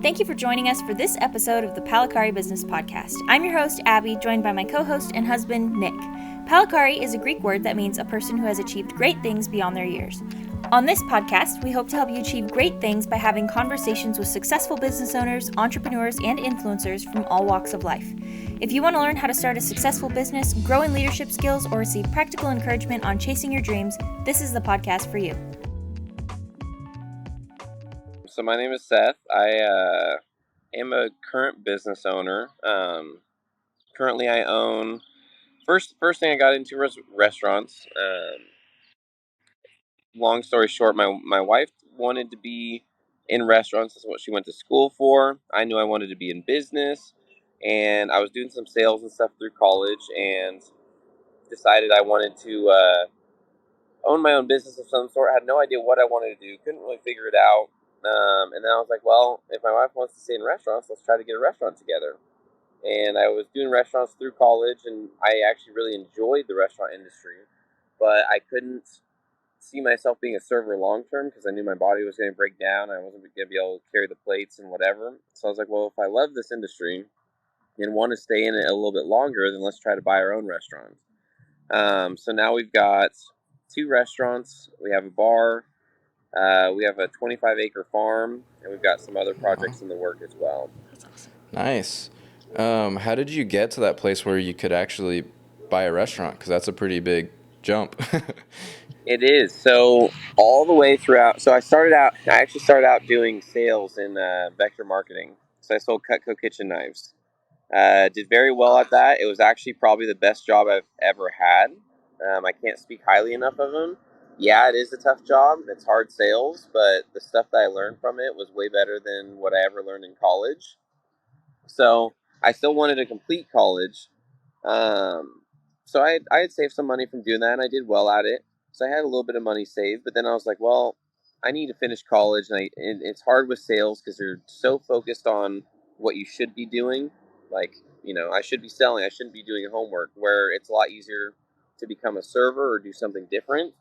Thank you for joining us for this episode of the Palakari Business Podcast. I'm your host, Abby, joined by my co-host and husband, Nick. Palakari is a Greek word that means a person who has achieved great things beyond their years. On this podcast, we hope to help you achieve great things by having conversations with successful business owners, entrepreneurs, and influencers from all walks of life. If you want to learn how to start a successful business, grow in leadership skills, or receive practical encouragement on chasing your dreams, this is the podcast for you. So my name is Seth. I am a current business owner. Currently, I own first thing I got into was restaurants. Long story short, my wife wanted to be in restaurants. That's what she went to school for. I knew I wanted to be in business, and I was doing some sales and stuff through college, and decided I wanted to own my own business of some sort. I had no idea what I wanted to do. Couldn't really figure it out. And then I was like, well, if my wife wants to stay in restaurants, let's try to get a restaurant together. And I was doing restaurants through college, and I actually really enjoyed the restaurant industry. But I couldn't see myself being a server long term because I knew my body was going to break down. I wasn't going to be able to carry the plates and whatever. So I was like, well, if I love this industry and want to stay in it a little bit longer, then let's try to buy our own restaurant. So now we've got 2 restaurants. We have a bar. We have a 25-acre farm, and we've got some other projects in the work as well. That's awesome. Nice. How did you get to that place where you could actually buy a restaurant? Because that's a pretty big jump. It is. So all the way throughout. So I actually started out doing sales in vector marketing. So I sold Cutco kitchen knives. Did very well at that. It was actually probably the best job I've ever had. I can't speak highly enough of them. Yeah, it is a tough job. It's hard sales, but the stuff that I learned from it was way better than what I ever learned in college. So I still wanted to complete college. So I had saved some money from doing that, and I did well at it. So I had a little bit of money saved, but then I was like, well, I need to finish college, and it's hard with sales because you're so focused on what you should be doing. Like, I should be selling, I shouldn't be doing homework, where it's a lot easier to become a server or do something different,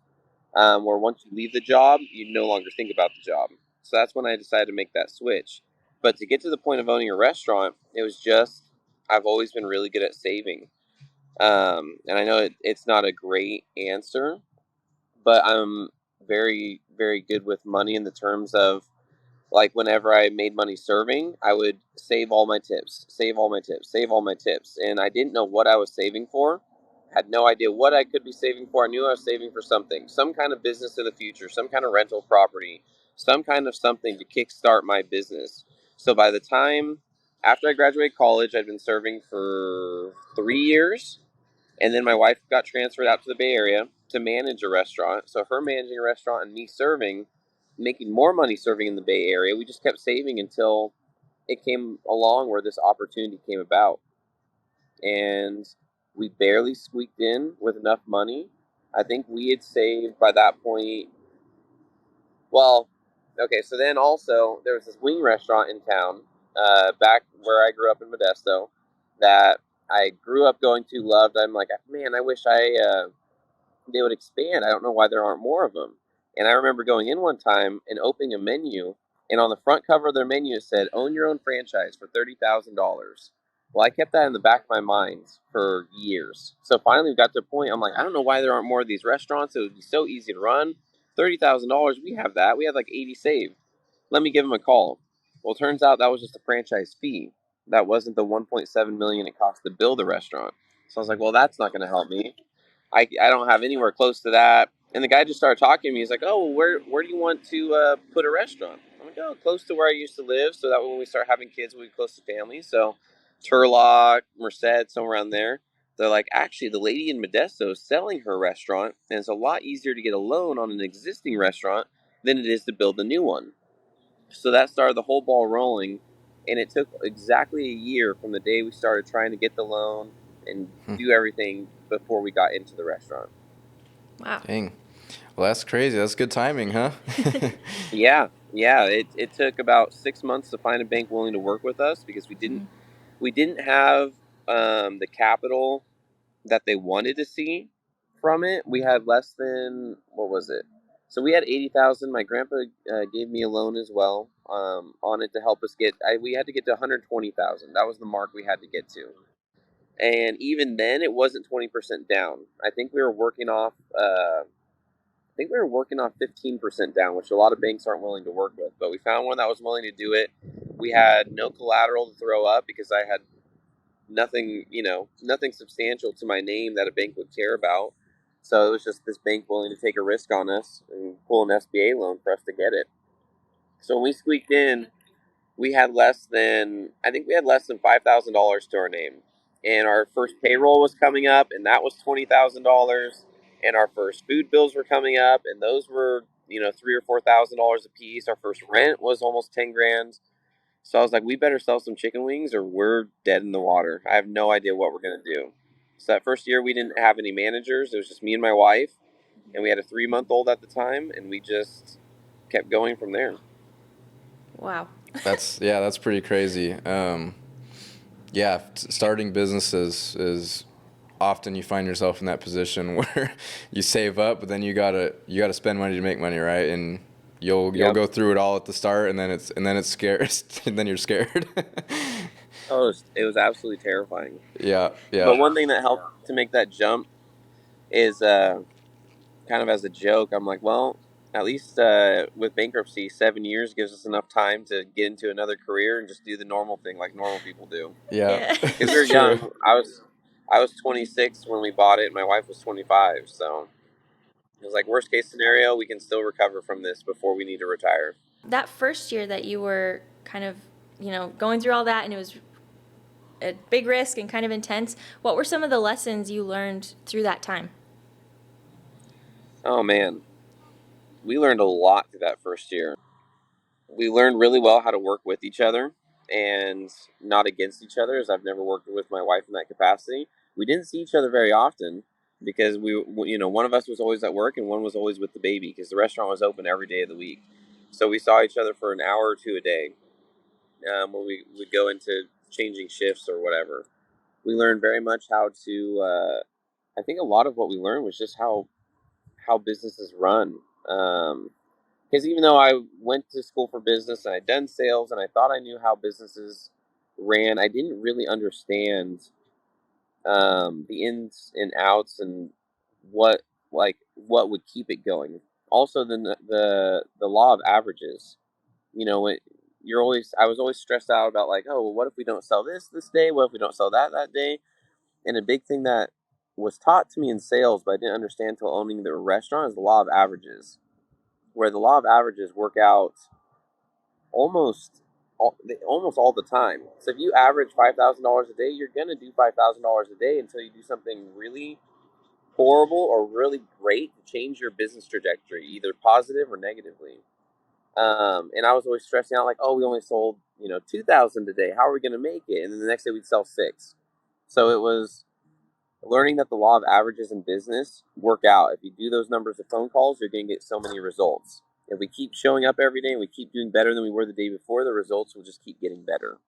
where once you leave the job, you no longer think about the job. So that's when I decided to make that switch. But to get to the point of owning a restaurant, it was just, I've always been really good at saving. And I know it's not a great answer, but I'm very, very good with money in the terms of, like, whenever I made money serving, I would save all my tips, save all my tips, save all my tips. And I didn't know what I was saving for. Had no idea what I could be saving for. I knew I was saving for something, some kind of business in the future, some kind of rental property, some kind of something to kickstart my business. So by the time after I graduated college, I'd been serving for 3 years. And then my wife got transferred out to the Bay Area to manage a restaurant. So her managing a restaurant and me serving, making more money serving in the Bay Area. We just kept saving until it came along where this opportunity came about. And we barely squeaked in with enough money. I think we had saved by that point. Well, okay, so then also there was this wing restaurant in town, back where I grew up in Modesto, that I grew up going to, loved. I'm like, man, I wish they would expand. I don't know why there aren't more of them. And I remember going in one time and opening a menu, and on the front cover of their menu it said, "Own your own franchise for $30,000." Well, I kept that in the back of my mind for years. So finally we got to a point, I'm like, I don't know why there aren't more of these restaurants. It would be so easy to run. $30,000, we have that. We had like 80 saved. Let me give them a call. Well, it turns out that was just a franchise fee. That wasn't the 1.7 million it cost to build a restaurant. So I was like, well, that's not going to help me. I don't have anywhere close to that. And the guy just started talking to me. He's like, oh, where do you want to put a restaurant? I'm like, oh, close to where I used to live, so that when we start having kids, we'll be close to family. So Turlock, Merced, somewhere around there. They're like, actually, the lady in Modesto is selling her restaurant, and it's a lot easier to get a loan on an existing restaurant than it is to build a new one. So that started the whole ball rolling, and it took exactly a year from the day we started trying to get the loan and do everything before we got into the restaurant. Wow. Dang. Well, that's crazy. That's good timing, huh? Yeah. It took about 6 months to find a bank willing to work with us because we didn't have the capital that they wanted to see from it. We had less than, what was it, So we had 80,000. My grandpa gave me a loan as well on it to help us get. We had to get to 120,000. That was the mark we had to get to. And even then, it wasn't 20% down. I think we were working off. I think we were working off 15% down, which a lot of banks aren't willing to work with. But we found one that was willing to do it. We had no collateral to throw up because I had nothing, nothing substantial to my name that a bank would care about. So it was just this bank willing to take a risk on us and pull an SBA loan for us to get it. So when we squeaked in, I think we had less than $5,000 to our name. And our first payroll was coming up, and that was $20,000. And our first food bills were coming up, and those were, $3,000 or $4,000 a piece. Our first rent was almost 10 grand. So I was like, we better sell some chicken wings or we're dead in the water. I have no idea what we're going to do. So that first year, we didn't have any managers. It was just me and my wife, and we had a 3-month-old at the time, and we just kept going from there. Wow. That's pretty crazy. Starting businesses is often you find yourself in that position where you save up, but then you gotta spend money to make money, right? And you'll go through it all at the start, and then it's scared, and then you're scared. It was absolutely terrifying. Yeah. But one thing that helped to make that jump is kind of as a joke. I'm like, well, at least with bankruptcy, 7 years gives us enough time to get into another career and just do the normal thing like normal people do. Yeah. Because we were young. I was 26 when we bought it. And my wife was 25. So it was like, worst case scenario, we can still recover from this before we need to retire. That first year that you were kind of, going through all that, and it was a big risk and kind of intense, what were some of the lessons you learned through that time? Oh, man. We learned a lot through that first year. We learned really well how to work with each other and not against each other, as I've never worked with my wife in that capacity. We didn't see each other very often because one of us was always at work and one was always with the baby because the restaurant was open every day of the week. So we saw each other for an hour or two a day when we would go into changing shifts or whatever. We learned very much how to. I think a lot of what we learned was just how businesses run. Because even though I went to school for business and I'd done sales and I thought I knew how businesses ran, I didn't really understand the ins and outs and what what would keep it going. Also, the law of averages. I was always stressed out about like, oh, well, what if we don't sell this day? What if we don't sell that day? And a big thing that was taught to me in sales, but I didn't understand until owning the restaurant, is the law of averages, where the law of averages work out almost all the time. So if you average $5,000 a day, you're gonna do $5,000 a day until you do something really horrible or really great to change your business trajectory, either positive or negatively. And I was always stressing out like, oh, we only sold 2,000 a day. How are we gonna make it? And then the next day we'd sell 6. So it was learning that the law of averages in business work out. If you do those numbers of phone calls, you're going to get so many results. If we keep showing up every day and we keep doing better than we were the day before, the results will just keep getting better.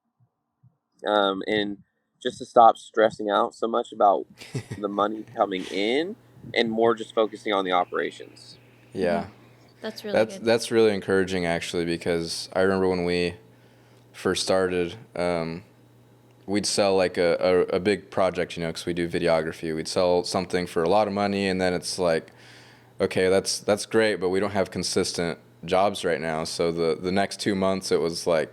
And just to stop stressing out so much about the money coming in and more just focusing on the operations. Yeah. That's really good. That's really encouraging, actually, because I remember when we first started, we'd sell like a big project, because we do videography. We'd sell something for a lot of money, and then it's like, okay, that's great, but we don't have consistent jobs right now. So the next 2 months, it was like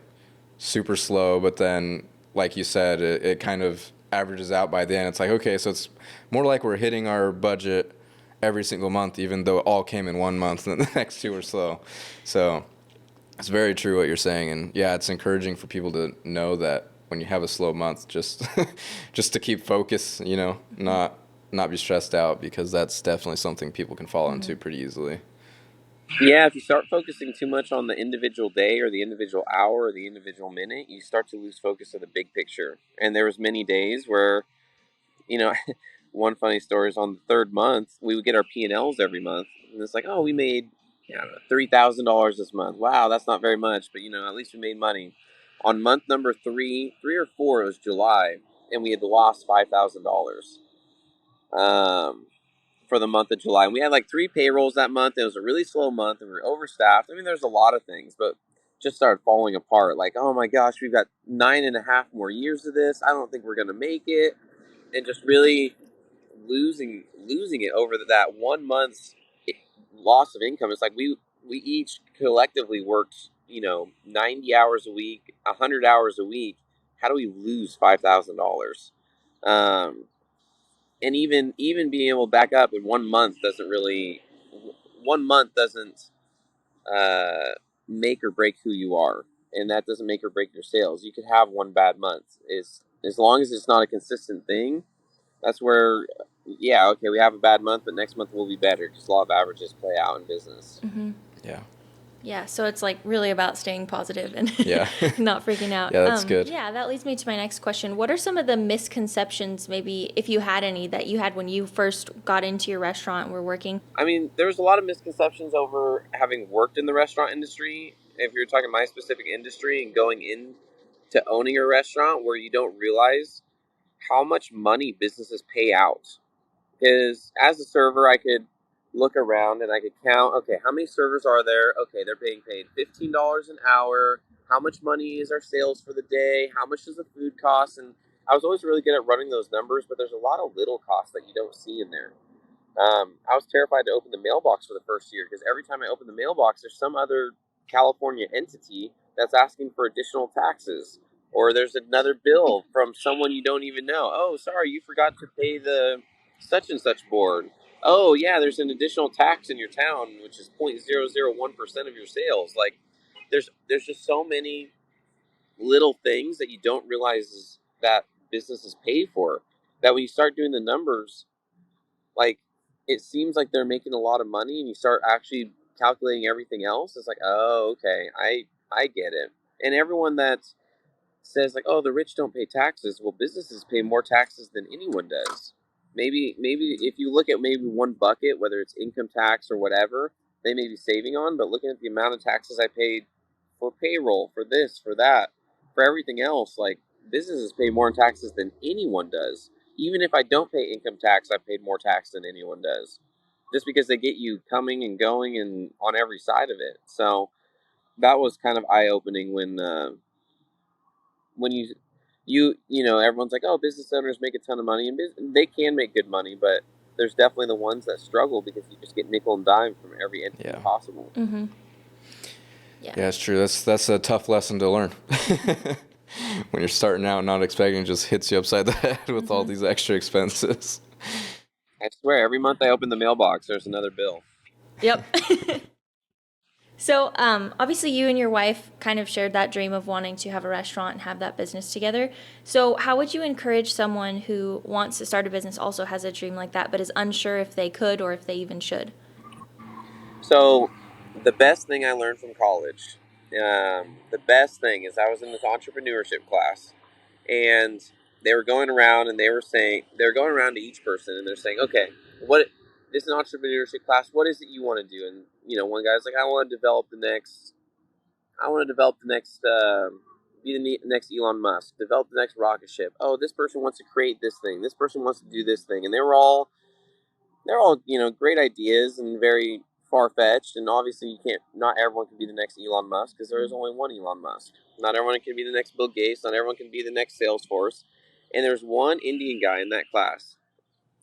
super slow, but then, like you said, it kind of averages out by the end. It's like, okay, so it's more like we're hitting our budget every single month, even though it all came in 1 month, and the next 2 were slow. So it's very true what you're saying, and yeah, it's encouraging for people to know that when you have a slow month, just just to keep focus, not be stressed out, because that's definitely something people can fall into pretty easily. Yeah, if you start focusing too much on the individual day or the individual hour or the individual minute, you start to lose focus of the big picture. And there was many days where, one funny story is on the third month, we would get our P&Ls every month. And it's like, oh, we made $3,000 this month. Wow, that's not very much, but at least we made money. On month number three or four, it was July, and we had lost $5,000. for the month of July. And we had like 3 payrolls that month. It was a really slow month and we were overstaffed. I mean, there's a lot of things, but just started falling apart. Like, oh my gosh, we've got 9.5 more years of this. I don't think we're going to make it. And just really losing it over that 1 month's loss of income. It's like we each collectively worked, 90 hours a week, 100 hours a week. How do we lose $5,000? And even being able to back up in 1 month doesn't really, 1 month doesn't make or break who you are, and that doesn't make or break your sales. You could have one bad month. Is as long as it's not a consistent thing. That's where, yeah, okay, we have a bad month, but next month will be better because law of averages play out in business. Mm-hmm. Yeah. Yeah, so it's like really about staying positive and Yeah. not freaking out. Yeah, that's good. Yeah, that leads me to my next question. What are some of the misconceptions, maybe if you had any, that you had when you first got into your restaurant and were working? I mean, there's a lot of misconceptions over having worked in the restaurant industry. If you're talking my specific industry and going into owning a restaurant, where you don't realize how much money businesses pay out. Because as a server, I could look around and I could count, okay, how many servers are there? Okay, they're being paid $15 an hour. How much money is our sales for the day? How much does the food cost? And I was always really good at running those numbers, but there's a lot of little costs that you don't see in there. I was terrified to open the mailbox for the first year because every time I open the mailbox, there's some other California entity that's asking for additional taxes. Or there's another bill from someone you don't even know. Oh, sorry, you forgot to pay the such and such board. Oh, yeah, there's an additional tax in your town, which is 0.001% of your sales. Like, there's just so many little things that you don't realize that businesses pay for. That when you start doing the numbers, like, it seems like they're making a lot of money, and you start actually calculating everything else. It's like, oh, okay, I get it. And everyone that says like, oh, the rich don't pay taxes, well, businesses pay more taxes than anyone does. Maybe if you look at maybe one bucket, whether it's income tax or whatever, they may be saving on, but looking at the amount of taxes I paid for payroll, for this, for that, for everything else, like, businesses pay more in taxes than anyone does. Even if I don't pay income tax, I've paid more tax than anyone does, just because they get you coming and going and on every side of it. So that was kind of eye opening when everyone's like, oh, business owners make a ton of money, and they can make good money, but there's definitely the ones that struggle because you just get nickel and dime from every entity possible. Mm-hmm. Yeah, it's true. That's a tough lesson to learn. When you're starting out, not expecting, it just hits you upside the head with all these extra expenses. I swear, every month I open the mailbox, there's another bill. Yep. So, obviously you and your wife kind of shared that dream of wanting to have a restaurant and have that business together. So how would you encourage someone who wants to start a business, also has a dream like that, but is unsure if they could or if they even should? So the best thing I learned from college, the best thing is I was in this entrepreneurship class, and they were going around and they were going around to each person and they're saying, okay, what this is an entrepreneurship class. What is it you want to do? And one guy's like, I want to develop the next, be the next Elon Musk, develop the next rocket ship. Oh, this person wants to create this thing. This person wants to do this thing, and they're all great ideas and very far-fetched, and obviously not everyone can be the next Elon Musk because there is only one Elon Musk. Not everyone can be the next Bill Gates. Not everyone can be the next Salesforce. And there's one Indian guy in that class.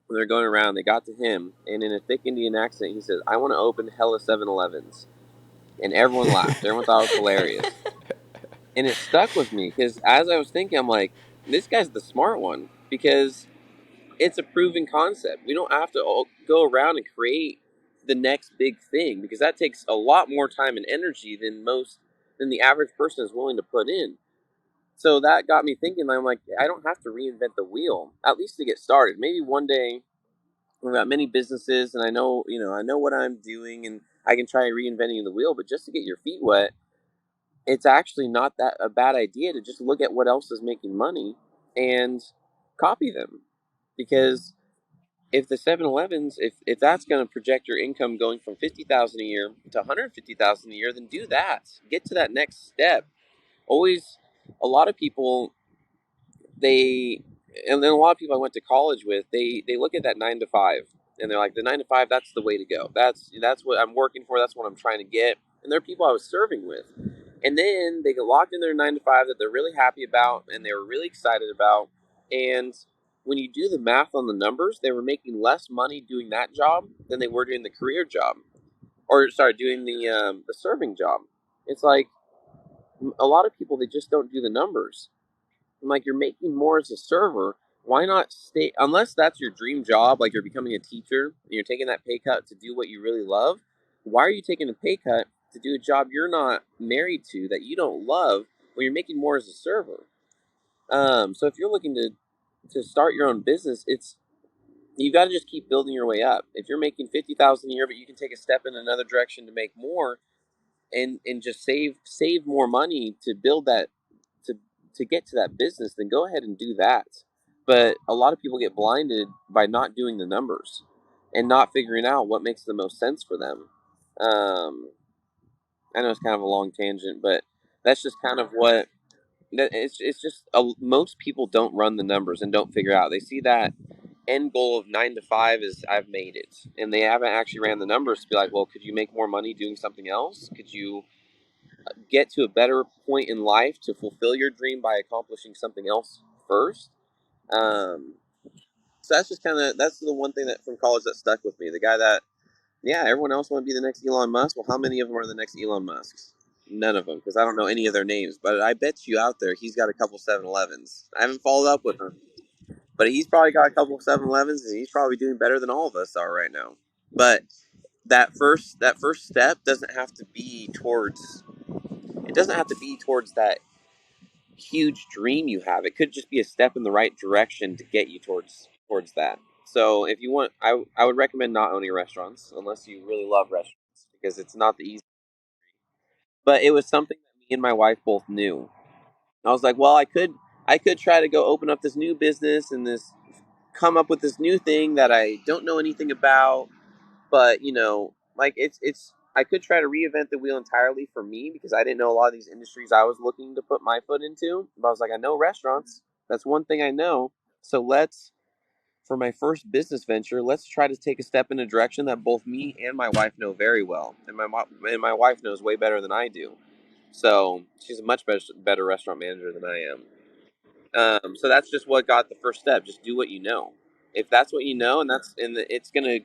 When they're going around, they got to him, and in a thick Indian accent, he says, I want to open hella 7-Elevens. And everyone laughed. Everyone thought it was hilarious. And it stuck with me because as I was thinking, I'm like, this guy's the smart one because it's a proven concept. We don't have to go around and create the next big thing because that takes a lot more time and energy than the average person is willing to put in. So that got me thinking. I'm like, I don't have to reinvent the wheel, at least to get started. Maybe one day we've got many businesses and I know what I'm doing and I can try reinventing the wheel, but just to get your feet wet, it's actually not that a bad idea to just look at what else is making money and copy them. Because if the 7-Elevens, if that's going to project your income going from $50,000 a year to $150,000 a year, then do that. Get to that next step. Always, a lot of people, and then a lot of people I went to college with, they look at that 9 to 5, and they're like, the 9 to 5, that's the way to go. That's what I'm working for. That's what I'm trying to get. And they're people I was serving with. And then they get locked in their 9 to 5 that they're really happy about and they were really excited about. And when you do the math on the numbers, they were making less money doing that job than they were doing the career job, or sorry, doing the serving job. It's like a lot of people, they just don't do the numbers. I'm like, you're making more as a server. Why not stay? Unless that's your dream job, like you're becoming a teacher and you're taking that pay cut to do what you really love. Why are you taking a pay cut to do a job you're not married to, that you don't love, when you're making more as a server? So if you're looking to start your own business, it's you got to just keep building your way up. If you're making 50,000 a year, but you can take a step in another direction to make more, and just save more money to build that, to to get to that business, then go ahead and do that. But a lot of people get blinded by not doing the numbers and not figuring out what makes the most sense for them. um, I know it's kind of a long tangent, but that's just kind of what it's just most people don't run the numbers and don't figure out. They see that end goal of 9 to 5 is I've made it, and they haven't actually ran the numbers to be like, well, could you make more money doing something else? Could you get to a better point in life to fulfill your dream by accomplishing something else first? Um, so that's just kind of that's the one thing that from college that stuck with me. The guy that, yeah, everyone else want to be the next Elon Musk. Well, how many of them are the next Elon Musks? None of them, because I don't know any of their names. But I bet you out there he's got a couple 7-Elevens. I haven't followed up with him, but he's probably got a couple 7-Elevens, and he's probably doing better than all of us are right now. But that first step doesn't have to be towards, it doesn't have to be towards that huge dream you have. It could just be a step in the right direction to get you towards that. So if you want, I would recommend not owning restaurants unless you really love restaurants, because it's not the easy. But it was something that me and my wife both knew. I was like, well, I could try to go open up this new business and this come up with this new thing that I don't know anything about. But like it's I could try to reinvent the wheel entirely for me, because I didn't know a lot of these industries I was looking to put my foot into. But I was like, I know restaurants. That's one thing I know. So let's, for my first business venture, let's try to take a step in a direction that both me and my wife know very well, and my wife knows way better than I do. So she's a much better restaurant manager than I am. So that's just what got the first step. Just do what you know. If that's what you know, and it's gonna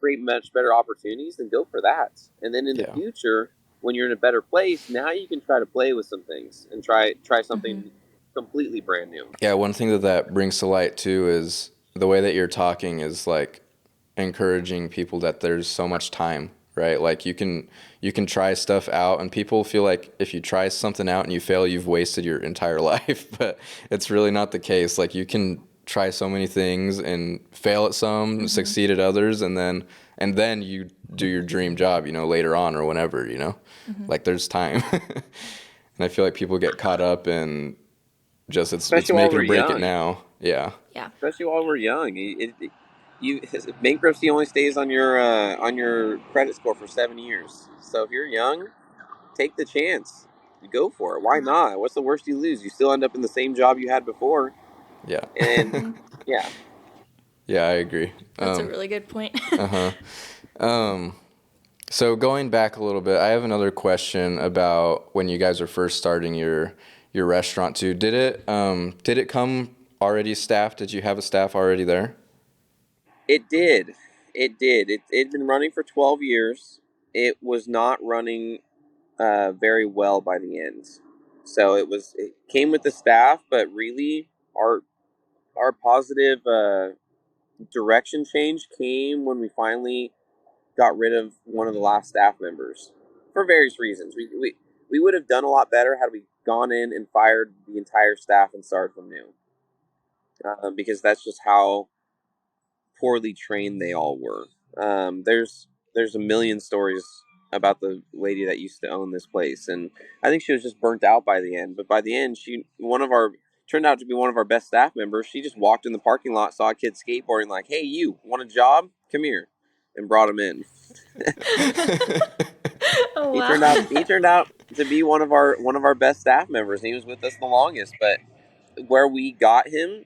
create much better opportunities, then go for that. And then in the Yeah. future, when you're in a better place, now you can try to play with some things and try something completely brand new. Yeah, one thing that brings to light too is the way that you're talking is like encouraging people that there's so much time, right? Like you can try stuff out, and people feel like if you try something out and you fail, you've wasted your entire life, but it's really not the case. Like you can try so many things and fail at some, succeed at others, and then you do your dream job, later on or whenever, like there's time. And I feel like people get caught up in just it's Especially while make it we're or break it young. now. Yeah. Yeah. Especially while we're young. You bankruptcy only stays on your credit score for 7 years. So if you're young, take the chance. Go for it. Why not? What's the worst you lose? You still end up in the same job you had before. Yeah. And yeah. Yeah, I agree. That's a really good point. Uh-huh. So going back a little bit, I have another question about when you guys were first starting your restaurant too. Did it come already staffed? Did you have a staff already there? It did. It did. It'd been running for 12 years. It was not running very well by the end. So it came with the staff, but really our positive direction change came when we finally got rid of one of the last staff members for various reasons. We would have done a lot better had we gone in and fired the entire staff and started from new, because that's just how poorly trained they all were. There's a million stories about the lady that used to own this place, and I think she was just burnt out by the end. But by the end, she one of our turned out to be one of our best staff members. She just walked in the parking lot, saw a kid skateboarding, like, "Hey, you want a job? Come here," and brought him in. Oh He wow. turned out to be one of our best staff members, and he was with us the longest. But where we got him,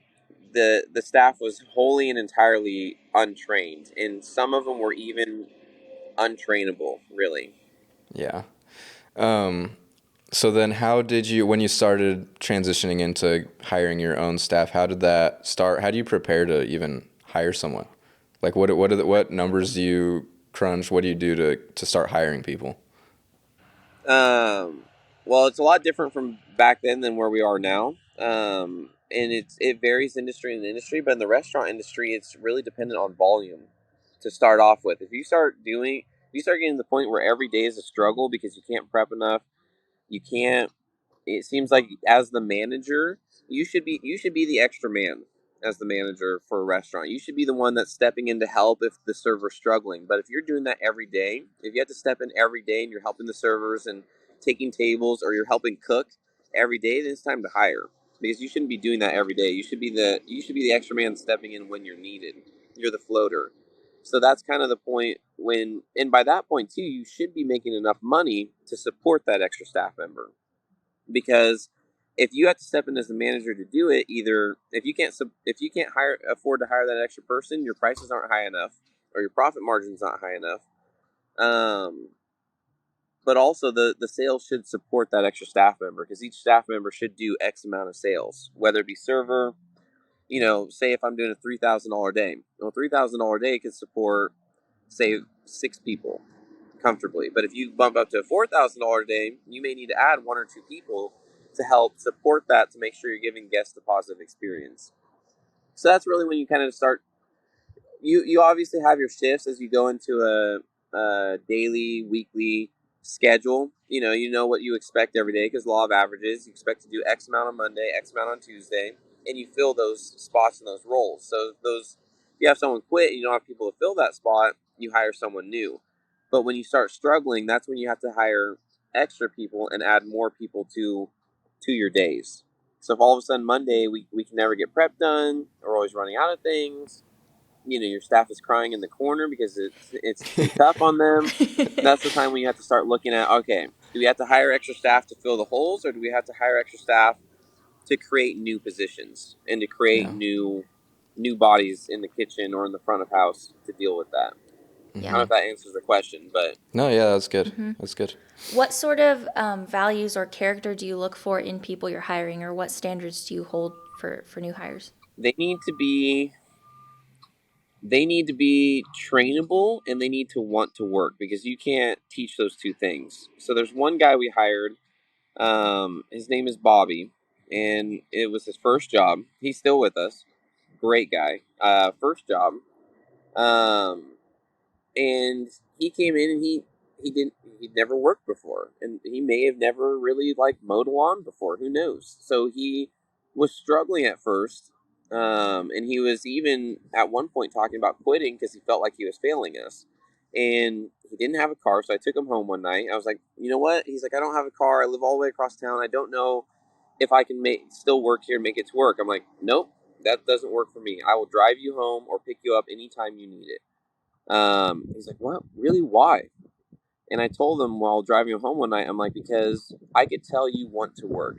the staff was wholly and entirely untrained, and some of them were even untrainable, really. Yeah. Um, so then how did you, when you started transitioning into hiring your own staff, how did that start? How do you prepare to even hire someone? Like what numbers do you crunch? What do you do to start hiring people? Um, well, it's a lot different from back then than where we are now. And it varies industry to industry, but in the restaurant industry, it's really dependent on volume to start off with. If you start getting to the point where every day is a struggle because you can't prep enough, you can't it seems like as the manager, you should be the extra man as the manager for a restaurant. You should be the one that's stepping in to help if the server's struggling. But if you're doing that every day, if you have to step in every day and you're helping the servers and taking tables or you're helping cook every day, then it's time to hire. Because you shouldn't be doing that every day. You should be the extra man stepping in when you're needed. You're the floater. So that's kind of the point and by that point too, you should be making enough money to support that extra staff member, because if you have to step in as a manager to do it, either if you can't afford to hire that extra person, your prices aren't high enough or your profit margin's not high enough. Um, but also the sales should support that extra staff member, because each staff member should do X amount of sales, whether it be server. Say if I'm doing a $3,000 day, well, $3,000 day could support, say, 6 people comfortably. But if you bump up to a $4,000 day, you may need to add 1 or 2 people to help support that, to make sure you're giving guests a positive experience. So that's really when you kind of start. You obviously have your shifts as you go into a daily, weekly schedule. You know what you expect every day, because law of averages. You expect to do X amount on Monday, X amount on Tuesday, and you fill those spots and those roles. So if you have someone quit and you don't have people to fill that spot, you hire someone new. But when you start struggling, that's when you have to hire extra people and add more people to your days. So if all of a sudden Monday we can never get prep done, or we're always running out of things, your staff is crying in the corner because it's too tough on them, that's the time when you have to start looking at, okay, do we have to hire extra staff to fill the holes, or do we have to hire extra staff to create new positions and to create Yeah. new bodies in the kitchen or in the front of house to deal with that. I don't know if that answers the question, but No, yeah, that's good. That's good. What sort of values or character do you look for in people you're hiring, or what standards do you hold for new hires? they need to be they need to be trainable, and they need to want to work, because you can't teach those two things. So there's one guy we hired. His name is Bobby, and it was his first job. He's still with us. Great guy. First job. Um, and he came in, and he'd never worked before, and he may have never really like mowed a lawn before. Who knows? So he was struggling at first. And he was even at one point talking about quitting because he felt like he was failing us. And he didn't have a car, so I took him home one night. I was like, you know what? He's like, I don't have a car. I live all the way across town. I don't know if I can still work here and make it to work. I'm like, nope, that doesn't work for me. I will drive you home or pick you up anytime you need it. He's like, what? Really? Why? And I told him while driving him home one night, I'm like, because I could tell you want to work.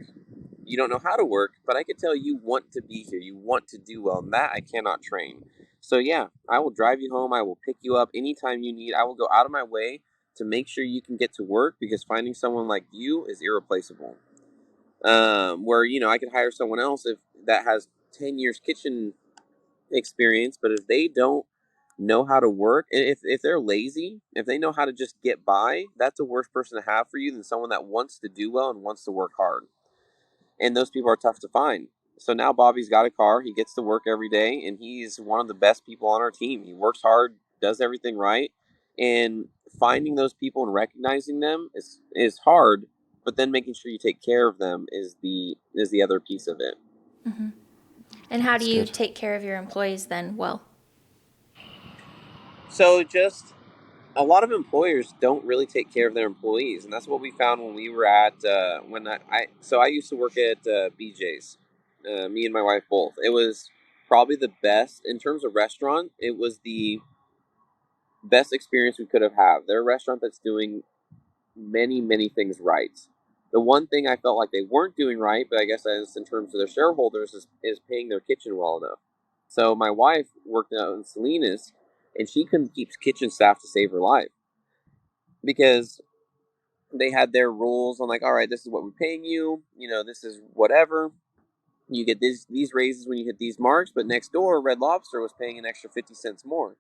You don't know how to work, but I could tell you want to be here. You want to do well, and that I cannot train. So yeah, I will drive you home. I will pick you up anytime you need. I will go out of my way to make sure you can get to work, because finding someone like you is irreplaceable. Where I could hire someone else if that has 10 years kitchen experience, but if they don't know how to work, and if they're lazy, if they know how to just get by, that's a worse person to have for you than someone that wants to do well and wants to work hard. And those people are tough to find. So now Bobby's got a car. He gets to work every day, and he's one of the best people on our team. He works hard, does everything right, and finding those people and recognizing them is hard. But then making sure you take care of them is the other piece of it. And how do That's you good. take care of your employees then? Well, So just a lot of employers don't really take care of their employees, and that's what we found when we were at I used to work at BJ's. Me and my wife both. It was probably the best in terms of restaurant. It was the best experience we could have had. They're a restaurant that's doing many things right, The one thing I felt like they weren't doing right, but I guess as in terms of their shareholders, is paying their kitchen well enough. So my wife worked out in Salinas, and she couldn't keep kitchen staff to save her life because they had their rules on, like, all right, this is what we're paying you. This is whatever. You get these raises when you hit these marks, but next door, Red Lobster was paying an extra 50 cents more.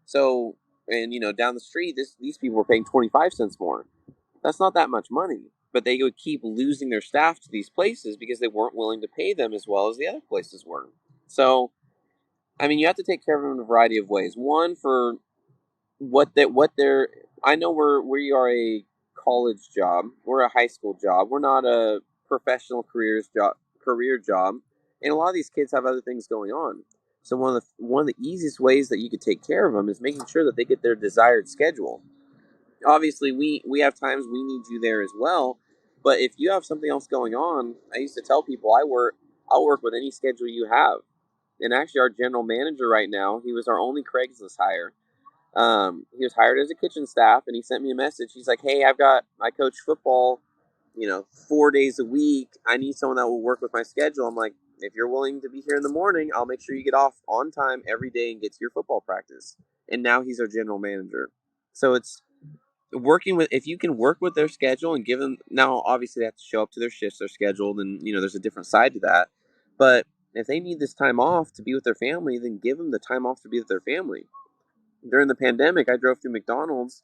So, and down the street, these people were paying 25 cents more. That's not that much money, but they would keep losing their staff to these places because they weren't willing to pay them as well as the other places were. So, I mean, you have to take care of them in a variety of ways. One, for what they're. I know we are a college job. We're a high school job. We're not a professional career job, and a lot of these kids have other things going on. So one of the easiest ways that you could take care of them is making sure that they get their desired schedule. Obviously, we have times we need you there as well, but if you have something else going on, I used to tell people I'll work with any schedule you have. And actually, our general manager right now, he was our only Craigslist hire. He was hired as a kitchen staff, and he sent me a message. He's like, "Hey, I coach football, 4 days a week. I need someone that will work with my schedule." I'm like, "If you're willing to be here in the morning, I'll make sure you get off on time every day and get to your football practice." And now he's our general manager. So it's working with, if you can work with their schedule and give them, now obviously they have to show up to their shifts, they're scheduled, and there's a different side to that. But if they need this time off to be with their family, then give them the time off to be with their family. During the pandemic, I drove through McDonald's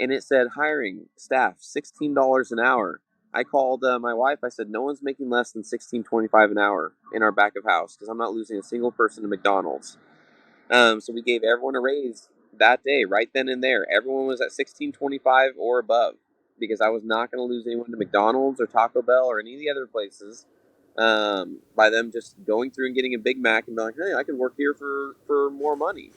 and it said hiring staff $16 an hour. I called my wife. I said, no one's making less than $16.25 an hour in our back of house because I'm not losing a single person to McDonald's. So we gave everyone a raise that day, right then and there. Everyone was at 16.25 or above because I was not going to lose anyone to McDonald's or Taco Bell or any of the other places, by them just going through and getting a Big Mac and being like, hey, I can work here for more money.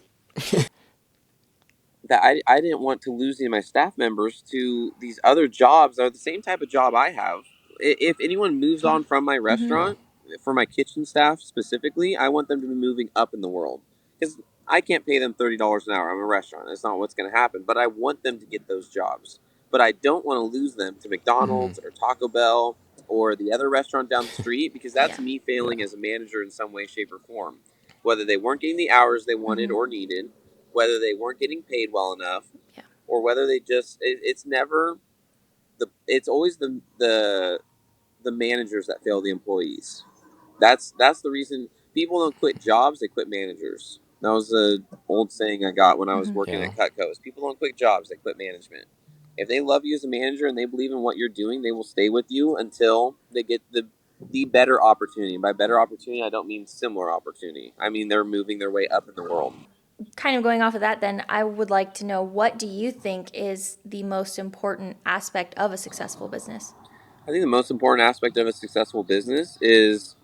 That I didn't want to lose any of my staff members to these other jobs that are the same type of job I have. If anyone moves on from my restaurant, for my kitchen staff specifically, I want them to be moving up in the world because I can't pay them $30 an hour. I'm a restaurant. That's not what's going to happen. But I want them to get those jobs. But I don't want to lose them to McDonald's or Taco Bell or the other restaurant down the street because that's me failing as a manager in some way, shape, or form. Whether they weren't getting the hours they wanted or needed, whether they weren't getting paid well enough, or whether they just it's never it's always the managers that fail the employees. That's the reason people don't quit jobs, they quit managers. That was an old saying I got when I was working at Cutco. Is people don't quit jobs, they quit management. If they love you as a manager and they believe in what you're doing, they will stay with you until they get the better opportunity. And by better opportunity, I don't mean similar opportunity. I mean they're moving their way up in the world. Kind of going off of that, then I would like to know, what do you think is the most important aspect of a successful business? I think the most important aspect of a successful business is,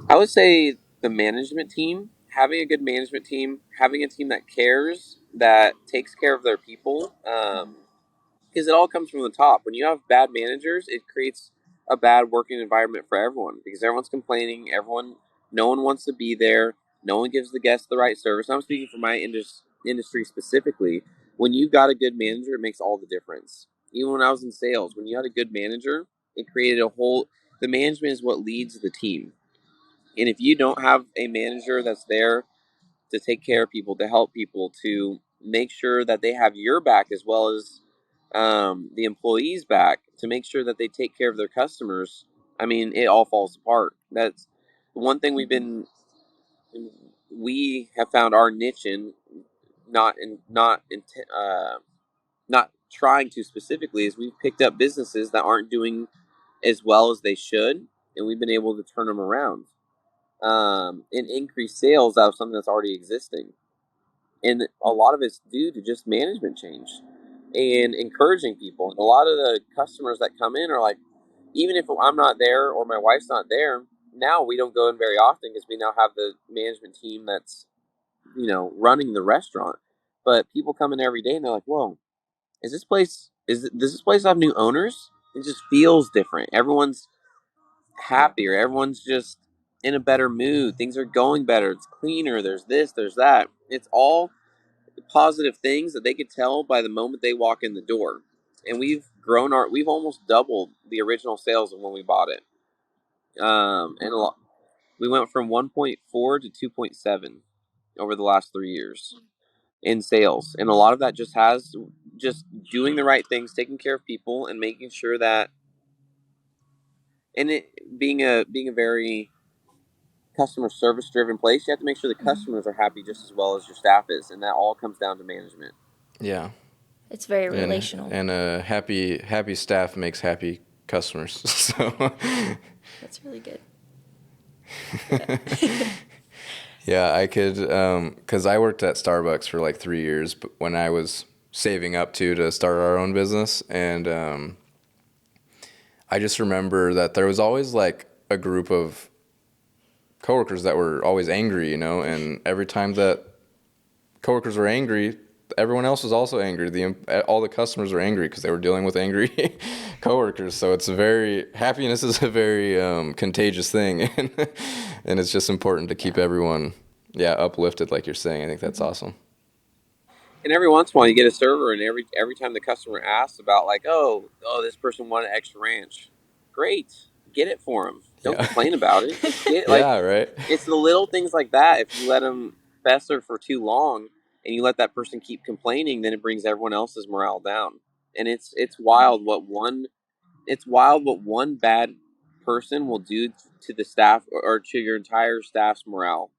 I would say, the management team. Having a good management team, having a team that cares, that takes care of their people, because it all comes from the top. When you have bad managers, it creates a bad working environment for everyone because everyone's complaining. No one wants to be there. No one gives the guests the right service. I'm speaking for my industry specifically. When you've got a good manager, it makes all the difference. Even when I was in sales, when you had a good manager, it created a whole. The management is what leads the team. And if you don't have a manager that's there to take care of people, to help people, to make sure that they have your back as well as the employees' back, to make sure that they take care of their customers, I mean, it all falls apart. That's the one thing we have found our niche in, not trying to specifically, is we've picked up businesses that aren't doing as well as they should, and we've been able to turn them around, and increase sales out of something that's already existing. And a lot of it's due to just management change and encouraging people. And a lot of the customers that come in are like, even if I'm not there or my wife's not there, now we don't go in very often because we now have the management team that's running the restaurant. But people come in every day and they're like, "Whoa, does this place have new owners?" It just feels different. Everyone's happier. Everyone's just in a better mood. Things are going better. It's cleaner. There's this. There's that. It's all positive things that they could tell by the moment they walk in the door. and we've almost doubled the original sales of when we bought it. And we went from 1.4 to 2.7 over the last 3 years in sales, and a lot of that just doing the right things, taking care of people, and making sure that, and it being a very customer service driven place, you have to make sure the customers are happy just as well as your staff is, and that all comes down to management. Yeah. It's very relational. And a happy staff makes happy customers. So That's really good. yeah, I could, because I worked at Starbucks for like 3 years, but when I was saving up to start our own business, and I just remember that there was always like a group of coworkers that were always angry, and every time that coworkers were angry, everyone else was also angry. All the customers were angry because they were dealing with angry coworkers. So happiness is a very contagious thing, and it's just important to keep everyone, uplifted, like you're saying. I think that's awesome. And every once in a while, you get a server, and every time the customer asks about like, oh, this person wanted extra ranch, great, get it for them. Don't complain about it. Just get right. It's the little things like that. If you let them fester for too long, and you let that person keep complaining, then it brings everyone else's morale down. And it's wild what one bad person will do to the staff or to your entire staff's morale.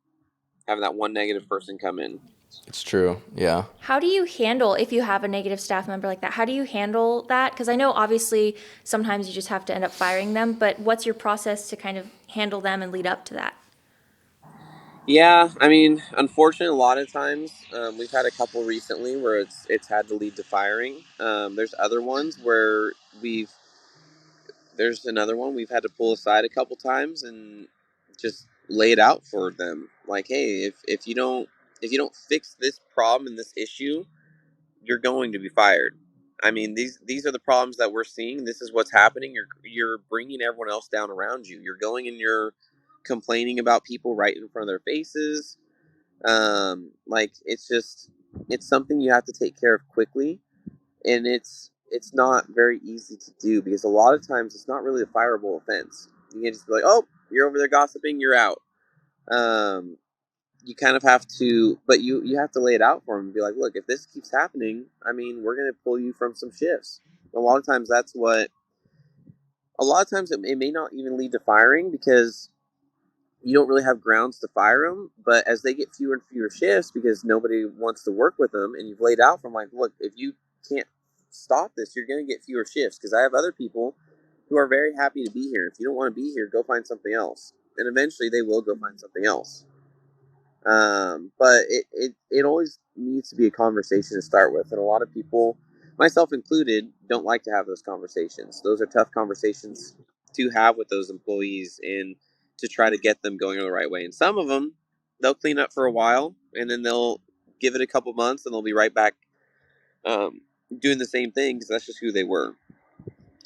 Having that one negative person come in. It's true. Yeah. How do you handle, if you have a negative staff member like that, how do you handle that? Because I know obviously sometimes you just have to end up firing them, but what's your process to kind of handle them and lead up to that? Yeah, I mean, unfortunately, a lot of times we've had a couple recently where it's had to lead to firing. There's other ones where there's another one we've had to pull aside a couple times and just lay it out for them. Like, hey, if you don't fix this problem and this issue, you're going to be fired. I mean, these are the problems that we're seeing. This is what's happening. You're bringing everyone else down around you. You're going and you're complaining about people right in front of their faces. Like it's something you have to take care of quickly, and it's not very easy to do because a lot of times it's not really a fireable offense. You can just be like, oh, you're over there gossiping, you're out. Um, you kind of have to, but you have to lay it out for them and be like, look, if this keeps happening, I mean, we're going to pull you from some shifts. A lot of times it may not even lead to firing because you don't really have grounds to fire them. But as they get fewer and fewer shifts because nobody wants to work with them, and you've laid out for them, like, look, if you can't stop this, you're going to get fewer shifts because I have other people who are very happy to be here. If you don't want to be here, go find something else. And eventually they will go find something else. But it always needs to be a conversation to start with. And a lot of people, myself included, don't like to have those conversations. Those are tough conversations to have with those employees and to try to get them going the right way. And some of them, they'll clean up for a while and then they'll give it a couple months and they'll be right back doing the same thing because that's just who they were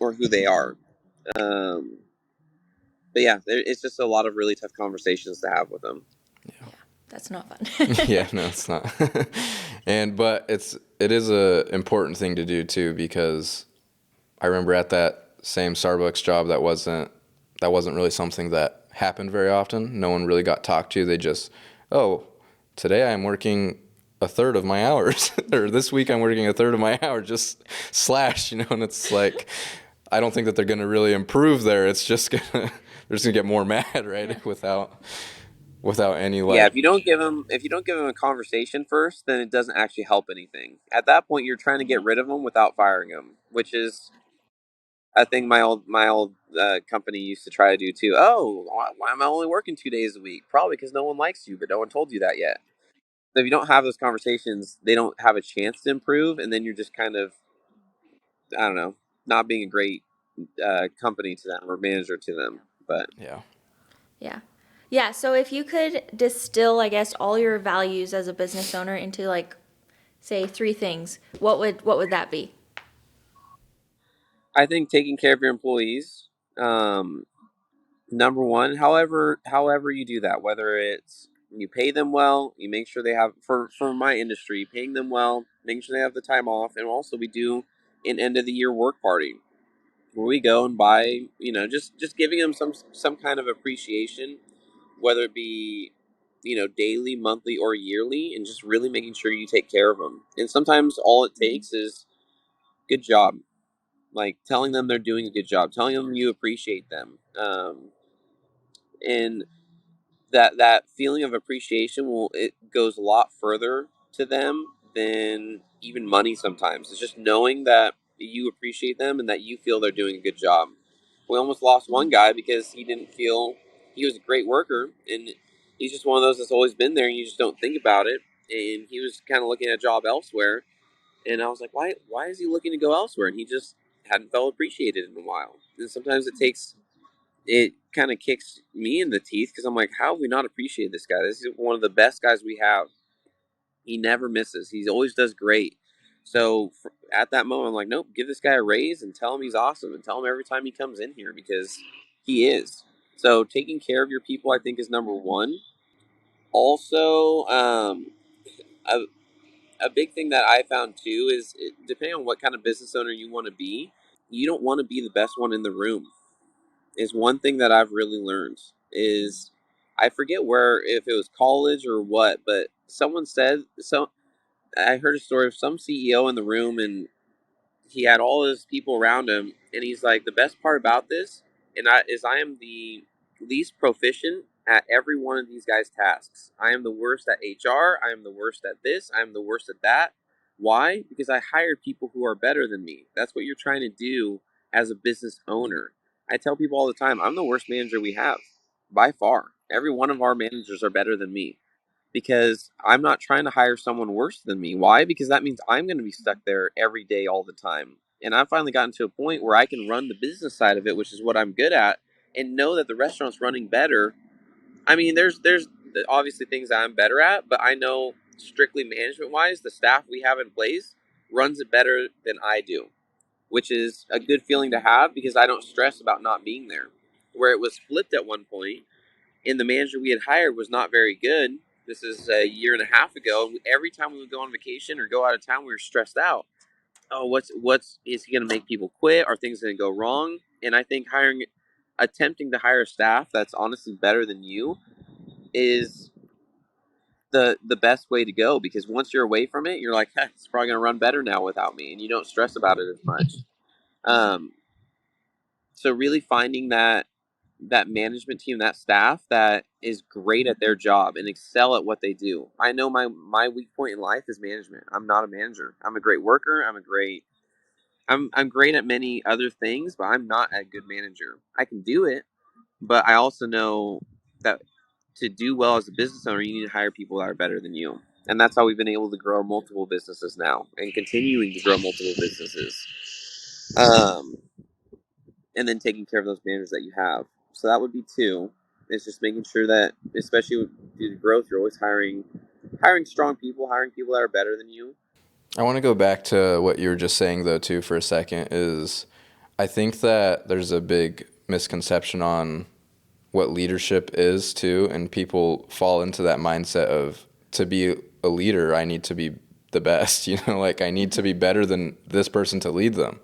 or who they are. Um, but yeah, it's just a lot of really tough conversations to have with them. Yeah, that's not fun. Yeah, no, it's not. But it is a important thing to do too, because I remember at that same Starbucks job that wasn't really something that happened very often. No one really got talked to. They just, oh, today I'm working a third of my hours, or this week I'm working a third of my hours, just slash, and it's like, I don't think that they're going to really improve there. It's just they're just gonna get more mad, right? Yeah. Without any like. Yeah, if you don't give them a conversation first, then it doesn't actually help anything. At that point, you're trying to get rid of them without firing them, which is a thing my old company used to try to do too. Oh, why am I only working 2 days a week? Probably because no one likes you, but no one told you that yet. So if you don't have those conversations, they don't have a chance to improve, and then you're just kind of, I don't know, not being a great company to them or manager to them. But Yeah. Yeah. Yeah. So if you could distill, I guess, all your values as a business owner into like, say, 3 things, what would that be? I think taking care of your employees, number one. However you do that, whether it's you pay them well, you make sure they have for my industry, paying them well, making sure they have the time off, and also we do an end of the year work party where we go and buy, just giving them some kind of appreciation, whether it be, daily, monthly, or yearly, and just really making sure you take care of them. And sometimes all it takes is good job, like telling them they're doing a good job, telling them you appreciate them, and that feeling of appreciation it goes a lot further to them than even money. Sometimes it's just knowing that you appreciate them and that you feel they're doing a good job. We almost lost one guy because he didn't feel he was a great worker, and he's just one of those that's always been there and you just don't think about it. And he was kind of looking at a job elsewhere, and I was like, why is he looking to go elsewhere? And he just hadn't felt appreciated in a while. And sometimes it kind of kicks me in the teeth because I'm like, how have we not appreciated this guy? This is one of the best guys we have. He never misses. He always does great. So at that moment, I'm like, nope, give this guy a raise and tell him he's awesome and tell him every time he comes in here because he is. So taking care of your people, I think, is number one. Also, a, a big thing that I found too is depending on what kind of business owner you want to be, you don't want to be the best one in the room. Is one thing that I've really learned is I forget where, if it was college or what, but someone said, so I heard a story of some CEO in the room, and he had all his people around him, and he's like, the best part about this I am the least proficient at every one of these guys' tasks. I am the worst at HR, I am the worst at this, I am the worst at that. Why? Because I hired people who are better than me. That's what you're trying to do as a business owner. I tell people all the time, I'm the worst manager we have by far. Every one of our managers are better than me because I'm not trying to hire someone worse than me. Why? Because that means I'm going to be stuck there every day, all the time. And I've finally gotten to a point where I can run the business side of it, which is what I'm good at, and know that the restaurant's running better. I mean, there's obviously things that I'm better at, but I know strictly management wise, the staff we have in place runs it better than I do, which is a good feeling to have because I don't stress about not being there. Where it was flipped at one point, and the manager we had hired was not very good. This is a year and a half ago. Every time we would go on vacation or go out of town, we were stressed out. Oh, what's is he going to make people quit? Are things going to go wrong? And I think attempting to hire staff that's honestly better than you is the best way to go because once you're away from it, you're like, heck, it's probably going to run better now without me, and you don't stress about it as much. Um, so really finding that management team, that staff that is great at their job and excel at what they do. I know my weak point in life is management. I'm not a manager. I'm a great worker. I'm great at many other things, but I'm not a good manager. I can do it, but I also know that to do well as a business owner, you need to hire people that are better than you. And that's how we've been able to grow multiple businesses now and continuing to grow multiple businesses. And then taking care of those managers that you have. So that would be two. It's just making sure that, especially due to growth, you're always hiring strong people, hiring people that are better than you. I want to go back to what you were just saying, though, too, for a second, is I think that there's a big misconception on what leadership is, too, and people fall into that mindset of, to be a leader, I need to be the best, like I need to be better than this person to lead them.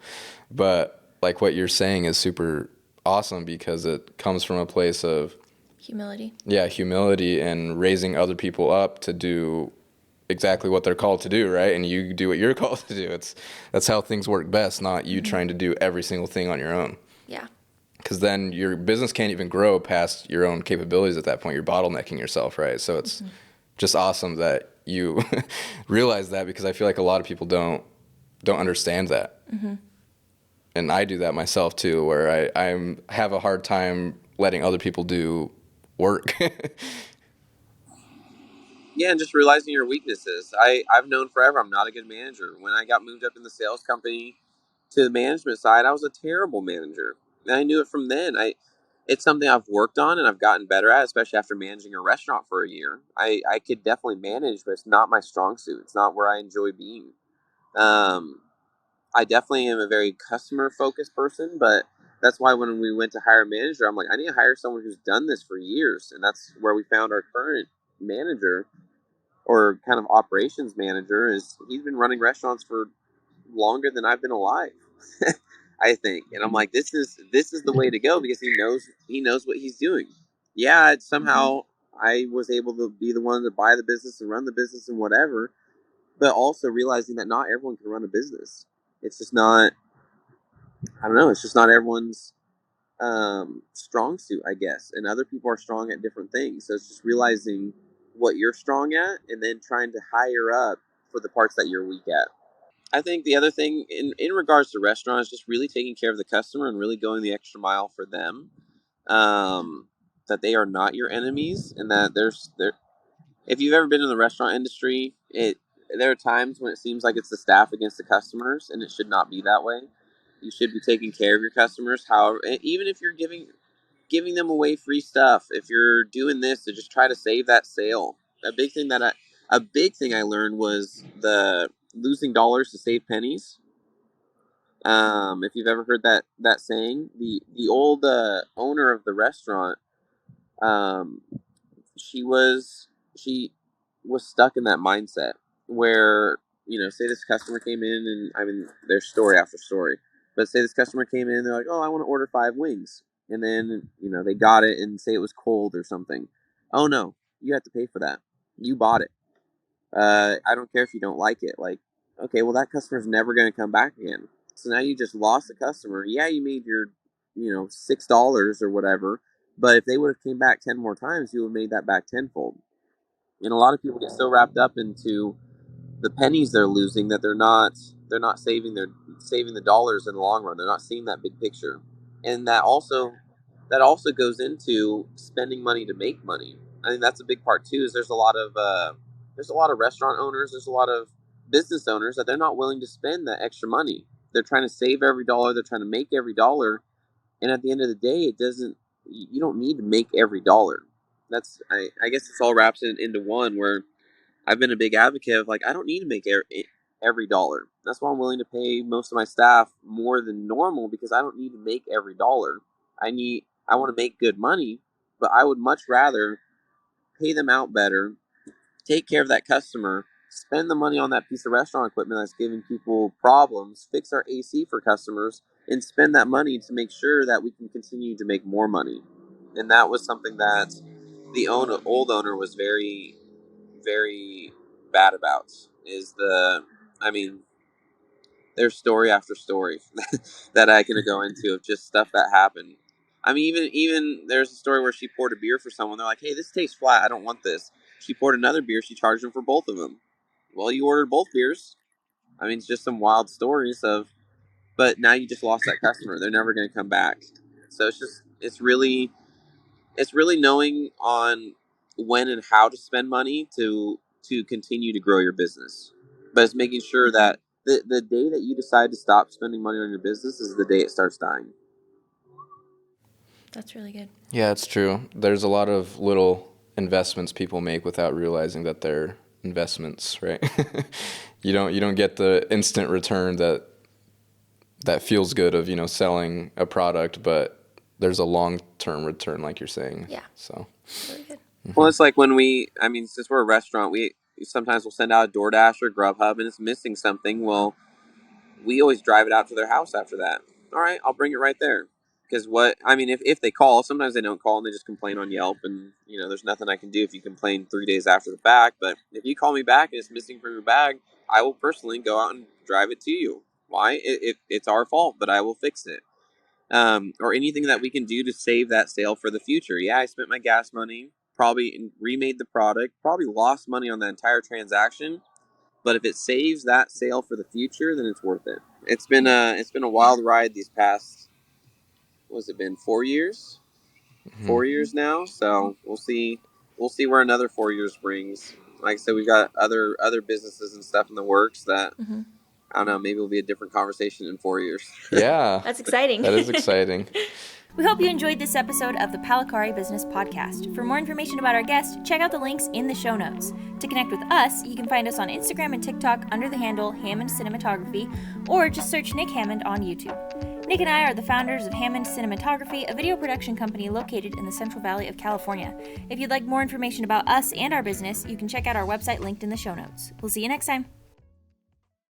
But like what you're saying is super awesome because it comes from a place of humility. Yeah, humility and raising other people up to do exactly what they're called to do, right? And you do what you're called to do. That's how things work best, not you trying to do every single thing on your own. Yeah. Because then your business can't even grow past your own capabilities at that point. You're bottlenecking yourself, right? So it's just awesome that you realize that because I feel like a lot of people don't understand that. And I do that myself too, where I have a hard time letting other people do work. Yeah, and just realizing your weaknesses. I've known forever I'm not a good manager. When I got moved up in the sales company to the management side, I was a terrible manager. And I knew it from then. It's something I've worked on and I've gotten better at, especially after managing a restaurant for a year. I could definitely manage, but it's not my strong suit. It's not where I enjoy being. I definitely am a very customer focused person, but that's why when we went to hire a manager, I'm like, I need to hire someone who's done this for years. And that's where we found our current manager or kind of operations manager. Is he's been running restaurants for longer than I've been alive. I think, and I'm like, this is the way to go, because he knows what he's doing. Yeah, somehow I was able to be the one to buy the business and run the business and whatever, but also realizing that not everyone can run a business. It's just not. I don't know. It's just not everyone's strong suit, I guess, and other people are strong at different things. So it's just realizing what you're strong at, and then trying to hire up for the parts that you're weak at. I think the other thing in regards to restaurants, just really taking care of the customer and really going the extra mile for them. That they are not your enemies, and that there. If you've ever been in the restaurant industry, there are times when it seems like it's the staff against the customers, and it should not be that way. You should be taking care of your customers. However, even if you're giving them away free stuff, if you're doing this to just try to save that sale. A big thing I learned was the losing dollars to save pennies. If you've ever heard that saying, the old owner of the restaurant, um, she was stuck in that mindset where, say this customer came in, and I mean, there's story after story, but say this customer came in, they're like, oh, I want to order 5 wings, and then they got it, and say it was cold or something. Oh no, you have to pay for that. You bought it. I don't care if you don't like it. Like, okay, well, that customer's never going to come back again. So now you just lost a customer. Yeah, you made your, $6 or whatever. But if they would have came back 10 more times, you would have made that back tenfold. And a lot of people get so wrapped up into the pennies they're losing that they're not saving the dollars in the long run. They're not seeing that big picture. And that also goes into spending money to make money. I think that's a big part too. Is there's a lot of restaurant owners, there's a lot of business owners that they're not willing to spend that extra money. They're trying to save every dollar. They're trying to make every dollar. And at the end of the day, you don't need to make every dollar. I guess it's all wraps into one, where I've been a big advocate of, like, I don't need to make every dollar. That's why I'm willing to pay most of my staff more than normal, because I don't need to make every dollar. I want to make good money, but I would much rather pay them out better, take care of that customer, spend the money on that piece of restaurant equipment that's giving people problems, fix our AC for customers, and spend that money to make sure that we can continue to make more money. And that was something that the old owner was very, very bad about. I mean, there's story after story that I can go into of just stuff that happened. I mean, even there's a story where she poured a beer for someone. They're like, "Hey, this tastes flat. I don't want this." She poured another beer. She charged them for both of them. Well, you ordered both beers. I mean, it's just some wild stories of. But now you just lost that customer. They're never going to come back. So it's really knowing on when and how to spend money to continue to grow your business. But it's making sure that the day that you decide to stop spending money on your business is the day it starts dying. That's really good. Yeah, it's true. There's a lot of little investments people make without realizing that they're investments, right? You don't get the instant return that feels good of, selling a product, but there's a long-term return, like you're saying. Yeah. So. Really good. Well, it's like since we're a restaurant, we sometimes will send out a DoorDash or Grubhub, and it's missing something. Well, we always drive it out to their house after that. All right, I'll bring it right there. Because if they call, sometimes they don't call and they just complain on Yelp, and there's nothing I can do if you complain 3 days after the fact. But if you call me back and it's missing from your bag, I will personally go out and drive it to you. Why? It's our fault, but I will fix it. Or anything that we can do to save that sale for the future. Yeah, I spent my gas money, probably remade the product, probably lost money on the entire transaction. But if it saves that sale for the future, then it's worth it. It's been a wild ride these past, what's it been, 4 years? Mm-hmm. 4 years now. So we'll see where another 4 years brings. Like I said, we've got other businesses and stuff in the works that I don't know. Maybe it'll be a different conversation in 4 years. Yeah, That's exciting. That is exciting. We hope you enjoyed this episode of the Palakari Business Podcast. For more information about our guest, check out the links in the show notes. To connect with us, you can find us on Instagram and TikTok under the handle Hammond Cinematography, or just search Nick Hammond on YouTube. Nick and I are the founders of Hammond Cinematography, a video production company located in the Central Valley of California. If you'd like more information about us and our business, you can check out our website linked in the show notes. We'll see you next time.